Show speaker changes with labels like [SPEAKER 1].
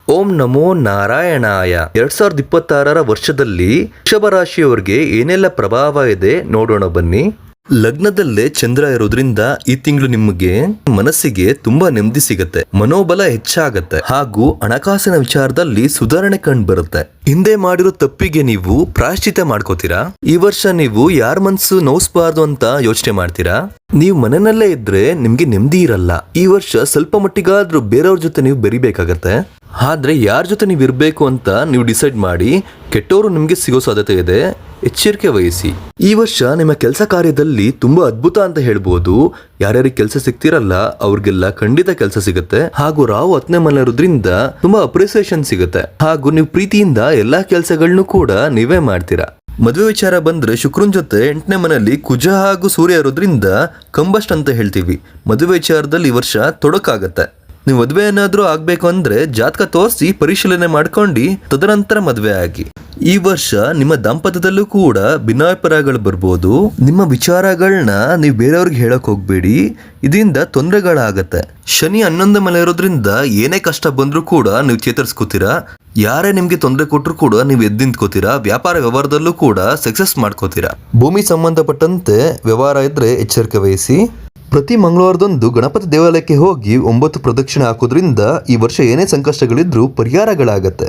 [SPEAKER 1] ಓಂ ನಮೋ ನಾರಾಯಣಾಯ. 2026 ವರ್ಷದಲ್ಲಿ ವೃಷಭ ರಾಶಿಯವರಿಗೆ ಏನೆಲ್ಲ ಪ್ರಭಾವ ಇದೆ ನೋಡೋಣ ಬನ್ನಿ. ಲಗ್ನದಲ್ಲೇ ಚಂದ್ರ ಇರೋದ್ರಿಂದ ಈ ತಿಂಗಳು ನಿಮಗೆ ಮನಸ್ಸಿಗೆ ತುಂಬಾ ನೆಮ್ಮದಿ ಸಿಗತ್ತೆ, ಮನೋಬಲ ಹೆಚ್ಚಾಗತ್ತೆ ಹಾಗೂ ಹಣಕಾಸಿನ ವಿಚಾರದಲ್ಲಿ ಸುಧಾರಣೆ ಕಂಡು ಬರುತ್ತೆ. ಹಿಂದೆ ಮಾಡಿರೋ ತಪ್ಪಿಗೆ ನೀವು ಪ್ರಾಯಶ್ಚಿತ್ತ ಮಾಡ್ಕೋತೀರಾ. ಈ ವರ್ಷ ನೀವು ಯಾರ ಮನ್ಸು ನೋಯಿಸಬಾರ್ದು ಅಂತ ಯೋಚನೆ ಮಾಡ್ತೀರಾ. ನೀವು ಮನೆಯಲ್ಲೇ ಇದ್ರೆ ನಿಮ್ಗೆ ನೆಮ್ಮದಿ ಇರಲ್ಲ. ಈ ವರ್ಷ ಸ್ವಲ್ಪ ಮಟ್ಟಿಗಾದ್ರೂ ಬೇರೆಯವ್ರ ಜೊತೆ ನೀವು ಬೆರಿಬೇಕಾಗತ್ತೆ. ಆದ್ರೆ ಯಾರ ಜೊತೆ ನೀವು ಇರಬೇಕು ಅಂತ ನೀವು ಡಿಸೈಡ್ ಮಾಡಿ. ಕೆಟ್ಟವರು ನಿಮ್ಗೆ ಸಿಗೋ ಸಾಧ್ಯತೆ ಇದೆ, ಎಚ್ಚರಿಕೆ ವಹಿಸಿ. ಈ ವರ್ಷ ನಿಮ್ಮ ಕೆಲಸ ಕಾರ್ಯದಲ್ಲಿ ತುಂಬಾ ಅದ್ಭುತ ಅಂತ ಹೇಳ್ಬೋದು. ಯಾರ್ಯಾರಿಗೆ ಕೆಲಸ ಸಿಗ್ತಿರಲ್ಲ ಅವ್ರಿಗೆಲ್ಲ ಖಂಡಿತ ಕೆಲಸ ಸಿಗುತ್ತೆ. ಹಾಗೂ ರಾಹು 10ನೇ ಮನೆ ಇರೋದ್ರಿಂದ ತುಂಬಾ ಅಪ್ರಿಸಿಯೇಷನ್ ಸಿಗುತ್ತೆ. ಹಾಗೂ ನೀವು ಪ್ರೀತಿಯಿಂದ ಎಲ್ಲಾ ಕೆಲಸಗಳನ್ನೂ ಕೂಡ ನೀವೇ ಮಾಡ್ತೀರಾ. ಮದುವೆ ವಿಚಾರ ಬಂದ್ರೆ ಶುಕ್ರನ್ ಜೊತೆ 8ನೇ ಮನೆಯಲ್ಲಿ ಕುಜ ಹಾಗೂ ಸೂರ್ಯ ಇರೋದ್ರಿಂದ ಕಂಬಸ್ಟ್ ಅಂತ ಹೇಳ್ತೀವಿ. ಮದುವೆ ವಿಚಾರದಲ್ಲಿ ಈ ವರ್ಷ ತೊಡಕಾಗತ್ತೆ. ನೀವು ಮದುವೆ ಏನಾದ್ರೂ ಆಗ್ಬೇಕು ಅಂದ್ರೆ ಜಾತಕ ತೋರಿಸಿ ಪರಿಶೀಲನೆ ಮಾಡ್ಕೊಂಡು ತದನಂತರ ಮದುವೆ ಆಗಿ. ಈ ವರ್ಷ ನಿಮ್ಮ ದಾಂಪತ್ಯದಲ್ಲೂ ಕೂಡ ಭಿನ್ನಾಭಿಪ್ರಾಯಗಳು ಬರ್ಬೋದು. ನಿಮ್ಮ ವಿಚಾರಗಳನ್ನ ನೀವು ಬೇರೆಯವ್ರಿಗೆ ಹೇಳಕ್ ಹೋಗ್ಬೇಡಿ, ಇದರಿಂದ ತೊಂದರೆಗಳಾಗತ್ತೆ. ಶನಿ 11ನೇ ಮನೆ ಇರೋದ್ರಿಂದ ಏನೇ ಕಷ್ಟ ಬಂದ್ರೂ ಕೂಡ ನೀವು ಚೇತರಿಸ್ಕೋತೀರಾ. ಯಾರೇ ನಿಮ್ಗೆ ತೊಂದರೆ ಕೊಟ್ಟರು ಕೂಡ ನೀವು ಎದ್ದು ನಿಂತ್ಕೋತೀರಾ. ವ್ಯಾಪಾರ ವ್ಯವಹಾರದಲ್ಲೂ ಕೂಡ ಸಕ್ಸಸ್ ಮಾಡ್ಕೋತೀರಾ. ಭೂಮಿ ಸಂಬಂಧಪಟ್ಟಂತೆ ವ್ಯವಹಾರ ಇದ್ರೆ ಎಚ್ಚರಿಕೆ ವಹಿಸಿ. ಪ್ರತಿ ಮಂಗಳವಾರದಂದು ಗಣಪತಿ ದೇವಾಲಯಕ್ಕೆ ಹೋಗಿ 9 ಪ್ರದಕ್ಷಿಣೆ ಹಾಕೋದ್ರಿಂದ ಈ ವರ್ಷ ಏನೇ ಸಂಕಷ್ಟಗಳಿದ್ರೂ ಪರಿಹಾರಗಳಾಗತ್ತೆ.